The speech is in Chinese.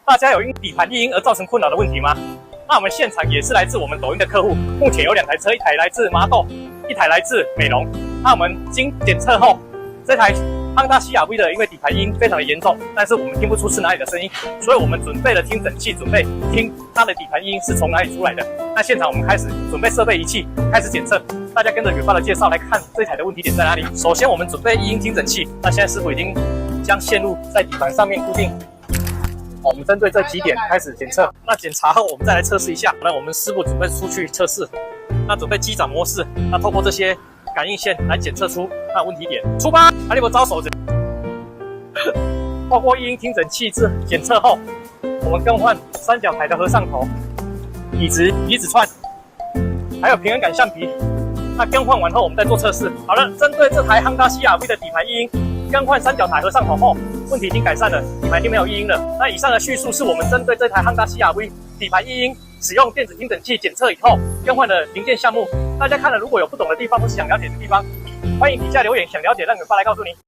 大家有因底盘异音而造成困扰的问题吗？那我们现场也是来自我们抖音的客户，目前有2台车，一台来自麻豆，一台来自美浓。那我们经检测后，这台Honda CR-V 的因为底盘音非常的严重，但是我们听不出是哪里的声音，所以我们准备了听诊器，准备听它的底盘音是从哪里出来的。那现场我们开始准备设备仪器，开始检测。大家跟着远方的介绍来看这台的问题点在哪里。首先我们准备异音听诊器，那现在师傅已经将线路在底盘上面固定。我们针对这几点开始检测。那检查后我们再来测试一下。那我们师傅准备出去测试，那准备机长模式，那透过这些感应线来检测出那问题点。出发！阿力伯招手着。透过异音听诊器检测后，我们更换三角台的合上头、椅子串，还有平衡感橡皮。那更换完后，我们再做测试。好了，针对这台 Honda CR-V 的底盘异音，更换三角台合上头后，问题已经改善了，底盘已经没有异音了。那以上的叙述是我们针对这台 Honda CR-V 底盘异音，使用电子听诊器检测以后更换的零件项目。大家看了如果有不懂的地方或是想了解的地方，欢迎底下留言，想了解让远发来告诉你。